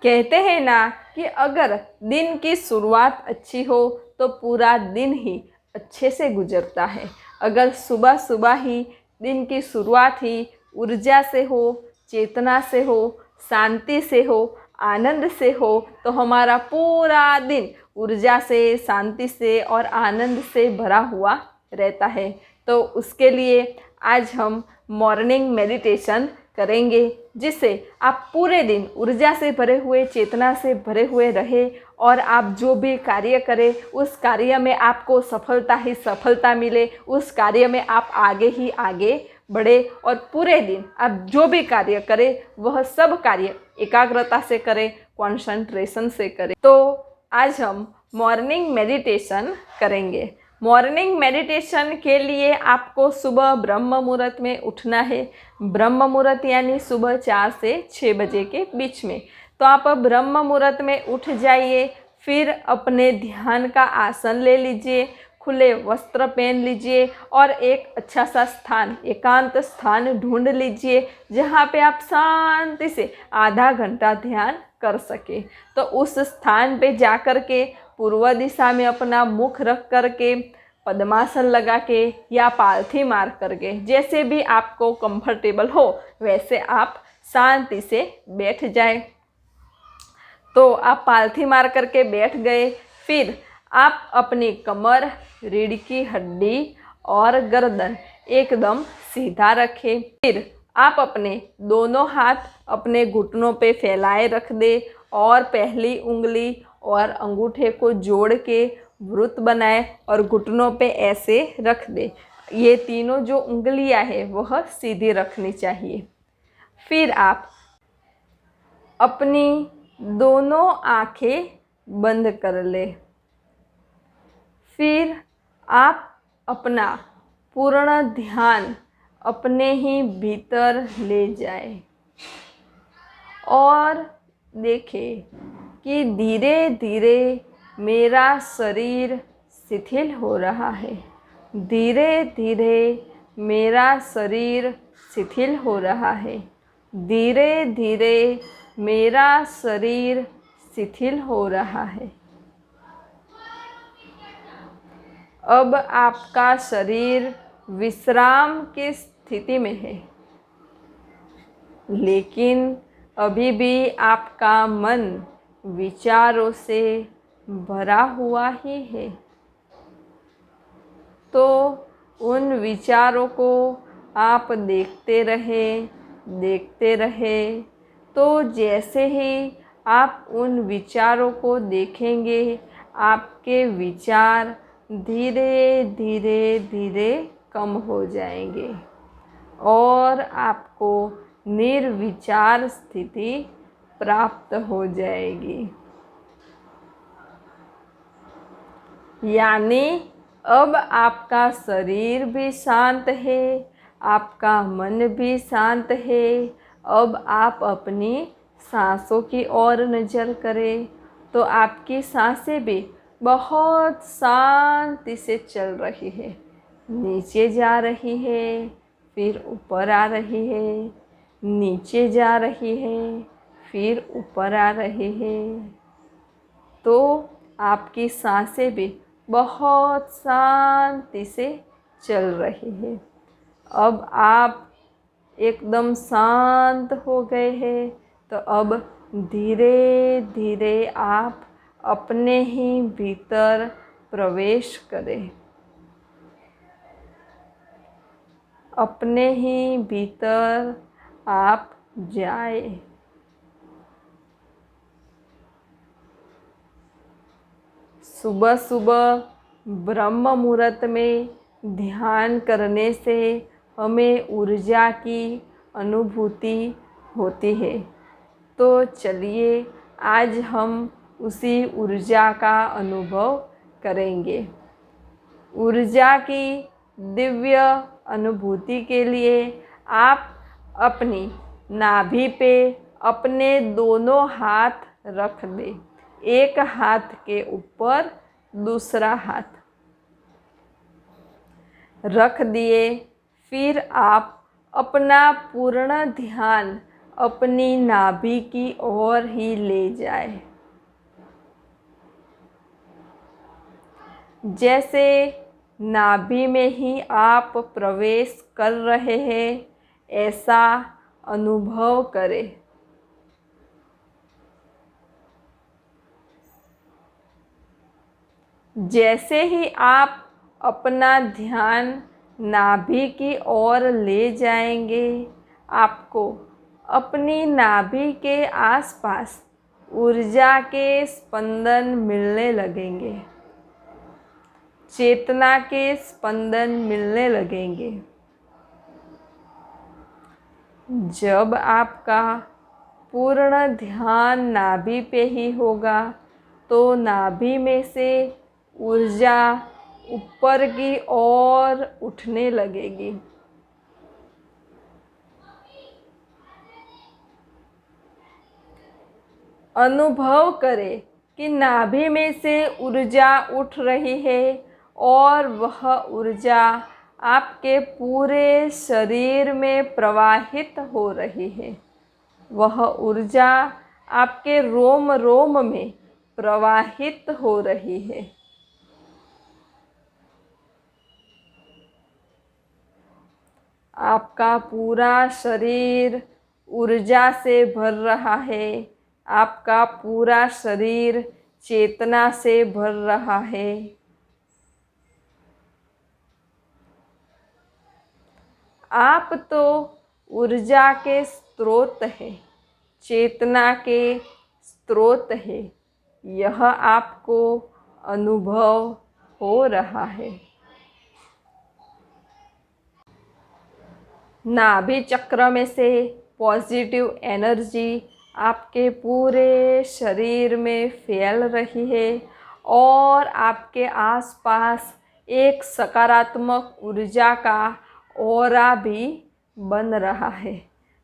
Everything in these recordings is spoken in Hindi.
कहते हैं ना कि अगर दिन की शुरुआत अच्छी हो तो पूरा दिन ही अच्छे से गुजरता है। अगर सुबह सुबह ही दिन की शुरुआत ही ऊर्जा से हो, चेतना से हो, शांति से हो, आनंद से हो, तो हमारा पूरा दिन ऊर्जा से, शांति से और आनंद से भरा हुआ रहता है। तो उसके लिए आज हम मॉर्निंग मेडिटेशन करेंगे, जिससे आप पूरे दिन ऊर्जा से भरे हुए, चेतना से भरे हुए रहे और आप जो भी कार्य करें उस कार्य में आपको सफलता ही सफलता मिले, उस कार्य में आप आगे ही आगे बढ़े और पूरे दिन आप जो भी कार्य करें वह सब कार्य एकाग्रता से करें, कंसंट्रेशन से करें। तो आज हम मॉर्निंग मेडिटेशन करेंगे। मॉर्निंग मेडिटेशन के लिए आपको सुबह ब्रह्म मुहूर्त में उठना है। ब्रह्म मुहूर्त यानी सुबह 4 से 6 बजे के बीच में। तो आप ब्रह्म मुहूर्त में उठ जाइए, फिर अपने ध्यान का आसन ले लीजिए, खुले वस्त्र पहन लीजिए और एक अच्छा सा स्थान, एकांत स्थान ढूंढ लीजिए जहाँ पे आप शांति से आधा घंटा ध्यान कर सके। तो उस स्थान पे जा कर के पूर्व दिशा में अपना मुख रख करके, पद्मासन लगा के या पालथी मार करके, जैसे भी आपको कंफर्टेबल हो वैसे आप शांति से बैठ जाए। तो आप पालथी मार करके बैठ गए, फिर आप अपनी कमर, रीढ़ की हड्डी और गर्दन एकदम सीधा रखें। फिर आप अपने दोनों हाथ अपने घुटनों पे फैलाए रख दे और पहली उंगली और अंगूठे को जोड़ के वृत्त बनाए और घुटनों पे ऐसे रख दे। ये तीनों जो उंगलियां हैं वह सीधी रखनी चाहिए। फिर आप अपनी दोनों आंखें बंद कर ले। फिर आप अपना पूर्ण ध्यान अपने ही भीतर ले जाए और देखें कि धीरे धीरे मेरा शरीर शिथिल हो रहा है। धीरे धीरे मेरा शरीर शिथिल हो रहा है। धीरे धीरे मेरा शरीर शिथिल हो रहा है। अब आपका शरीर विश्राम की स्थिति में है, लेकिन अभी भी आपका मन विचारों से भरा हुआ ही है। तो उन विचारों को आप देखते रहे। तो जैसे ही आप उन विचारों को देखेंगे, आपके विचार धीरे धीरे धीरे कम हो जाएंगे और आपको निर्विचार स्थिति प्राप्त हो जाएगी। यानी अब आपका शरीर भी शांत है, आपका मन भी शांत है। अब आप अपनी सांसों की ओर नज़र करें तो आपकी सांसें भी बहुत शांति से चल रही है। नीचे जा रही है, फिर ऊपर आ रही है, नीचे जा रही है, फिर ऊपर आ रही है। तो आपकी सांसें भी बहुत शांति से चल रही है। अब आप एकदम शांत हो गए हैं। तो अब धीरे धीरे आप अपने ही भीतर प्रवेश करें। अपने ही भीतर आप जाए। सुबह सुबह ब्रह्म मुहूर्त में ध्यान करने से हमें ऊर्जा की अनुभूति होती है। तो चलिए आज हम उसी ऊर्जा का अनुभव करेंगे। ऊर्जा की दिव्य अनुभूति के लिए आप अपनी नाभि पे अपने दोनों हाथ रख दें। एक हाथ के ऊपर दूसरा हाथ रख दिए। फिर आप अपना पूर्ण ध्यान अपनी नाभि की ओर ही ले जाए। जैसे नाभि में ही आप प्रवेश कर रहे हैं, ऐसा अनुभव करें। जैसे ही आप अपना ध्यान नाभि की ओर ले जाएंगे, आपको अपनी नाभि के आसपास ऊर्जा के स्पंदन मिलने लगेंगे, चेतना के स्पंदन मिलने लगेंगे। जब आपका पूर्ण ध्यान नाभि पे ही होगा तो नाभि में से ऊर्जा ऊपर की ओर उठने लगेगी। अनुभव करें कि नाभि में से ऊर्जा उठ रही है और वह ऊर्जा आपके पूरे शरीर में प्रवाहित हो रही है। वह ऊर्जा आपके रोम रोम में प्रवाहित हो रही है। आपका पूरा शरीर ऊर्जा से भर रहा है। आपका पूरा शरीर चेतना से भर रहा है। आप तो ऊर्जा के स्रोत हैं, चेतना के स्रोत है। यह आपको अनुभव हो रहा है। नाभि चक्र में से पॉजिटिव एनर्जी आपके पूरे शरीर में फैल रही है और आपके आसपास एक सकारात्मक ऊर्जा का ऑरा भी बन रहा है।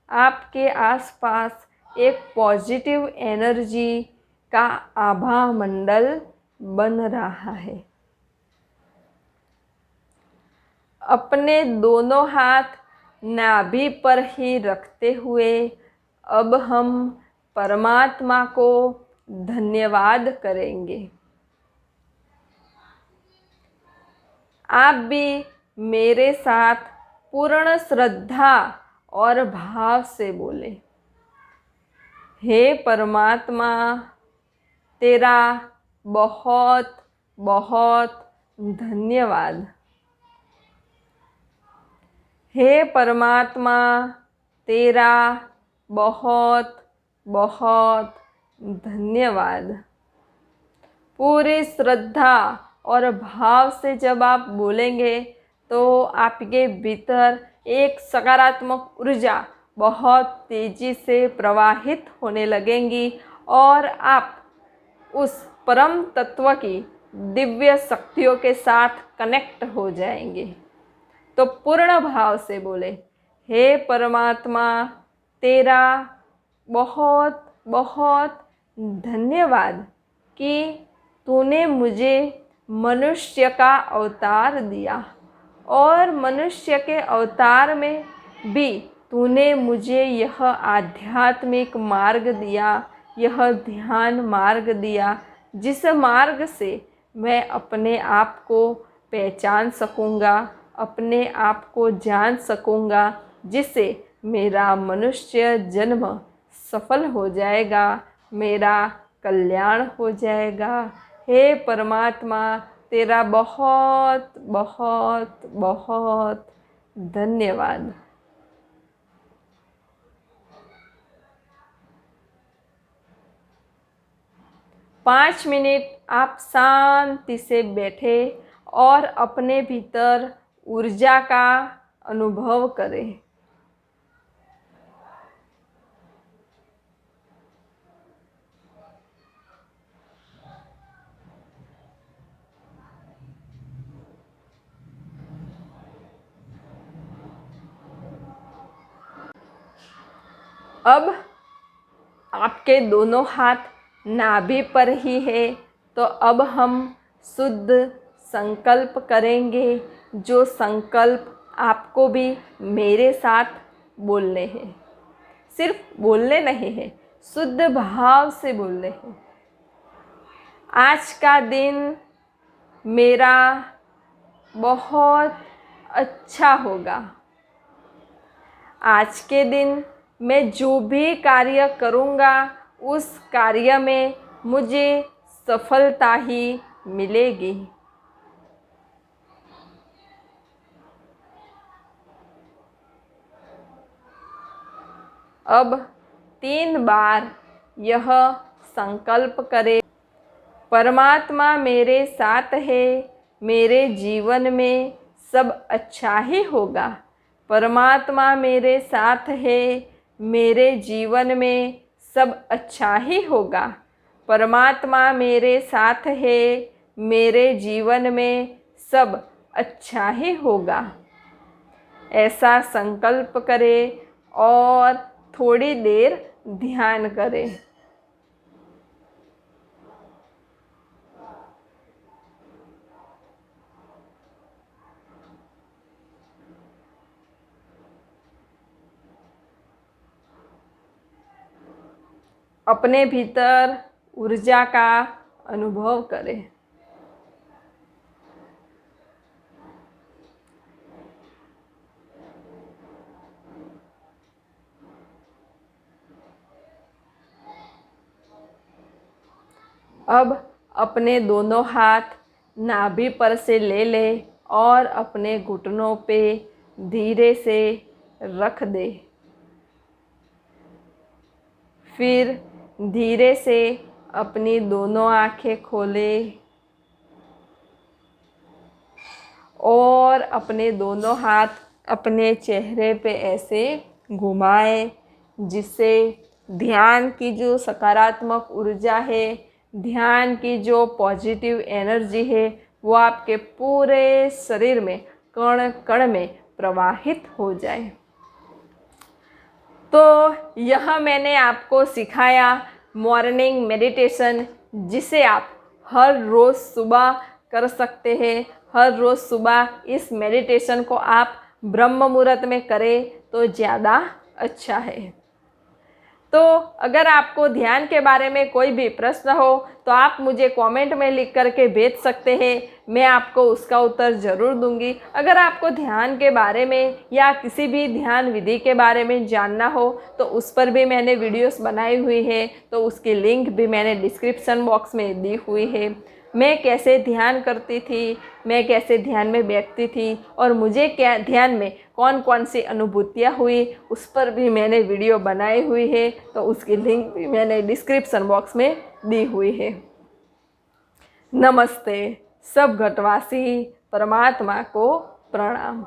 आपके आसपास एक पॉजिटिव एनर्जी का आभा मंडल बन रहा है। अपने दोनों हाथ नाभि पर ही रखते हुए अब हम परमात्मा को धन्यवाद करेंगे। आप भी मेरे साथ पूर्ण श्रद्धा और भाव से बोले, हे परमात्मा, तेरा बहुत बहुत धन्यवाद। हे परमात्मा, तेरा बहुत बहुत धन्यवाद। पूरी श्रद्धा और भाव से जब आप बोलेंगे तो आपके भीतर एक सकारात्मक ऊर्जा बहुत तेज़ी से प्रवाहित होने लगेंगी और आप उस परम तत्व की दिव्य शक्तियों के साथ कनेक्ट हो जाएंगे। तो पूर्ण भाव से बोले, हे परमात्मा, तेरा बहुत बहुत धन्यवाद कि तूने मुझे मनुष्य का अवतार दिया और मनुष्य के अवतार में भी तूने मुझे यह आध्यात्मिक मार्ग दिया, यह ध्यान मार्ग दिया, जिस मार्ग से मैं अपने आप को पहचान सकूँगा, अपने आप को जान सकूँगा, जिससे मेरा मनुष्य जन्म सफल हो जाएगा, मेरा कल्याण हो जाएगा। हे परमात्मा, तेरा बहुत बहुत बहुत धन्यवाद। पाँच मिनट आप शांति से बैठे और अपने भीतर ऊर्जा का अनुभव करें। अब आपके दोनों हाथ नाभि पर ही है, तो अब हम शुद्ध संकल्प करेंगे। जो संकल्प आपको भी मेरे साथ बोलने हैं। सिर्फ बोलने नहीं है, शुद्ध भाव से बोलने हैं। आज का दिन मेरा बहुत अच्छा होगा। आज के दिन मैं जो भी कार्य करूँगा उस कार्य में मुझे सफलता ही मिलेगी। अब 3 बार यह संकल्प करें, परमात्मा मेरे साथ है, मेरे जीवन में सब अच्छा ही होगा। परमात्मा मेरे साथ है, मेरे जीवन में सब अच्छा ही होगा। परमात्मा मेरे साथ है, मेरे जीवन में सब अच्छा ही होगा। ऐसा संकल्प करें और थोड़ी देर ध्यान करें। अपने भीतर ऊर्जा का अनुभव करें। अब अपने दोनों हाथ नाभि पर से ले लें और अपने घुटनों पे धीरे से रख दें। फिर धीरे से अपनी दोनों आंखें खोलें और अपने दोनों हाथ अपने चेहरे पे ऐसे घुमाएं, जिससे ध्यान की जो सकारात्मक ऊर्जा है, ध्यान की जो पॉजिटिव एनर्जी है, वो आपके पूरे शरीर में कण कण में प्रवाहित हो जाए। तो यह मैंने आपको सिखाया मॉर्निंग मेडिटेशन, जिसे आप हर रोज़ सुबह कर सकते हैं। हर रोज़ सुबह इस मेडिटेशन को आप ब्रह्म मुहूर्त में करें तो ज़्यादा अच्छा है। तो अगर आपको ध्यान के बारे में कोई भी प्रश्न हो तो आप मुझे कमेंट में लिख करके भेज सकते हैं, मैं आपको उसका उत्तर ज़रूर दूंगी। अगर आपको ध्यान के बारे में या किसी भी ध्यान विधि के बारे में जानना हो तो उस पर भी मैंने वीडियोस बनाई हुई है, तो उसकी लिंक भी मैंने डिस्क्रिप्शन बॉक्स में दी हुई है। मैं कैसे ध्यान करती थी, मैं कैसे ध्यान में बैठती थी और मुझे क्या ध्यान में कौन कौन सी अनुभूतियाँ हुई, उस पर भी मैंने वीडियो बनाई हुई है, तो उसकी लिंक भी मैंने डिस्क्रिप्शन बॉक्स में दी हुई है। नमस्ते। सब घटवासी परमात्मा को प्रणाम।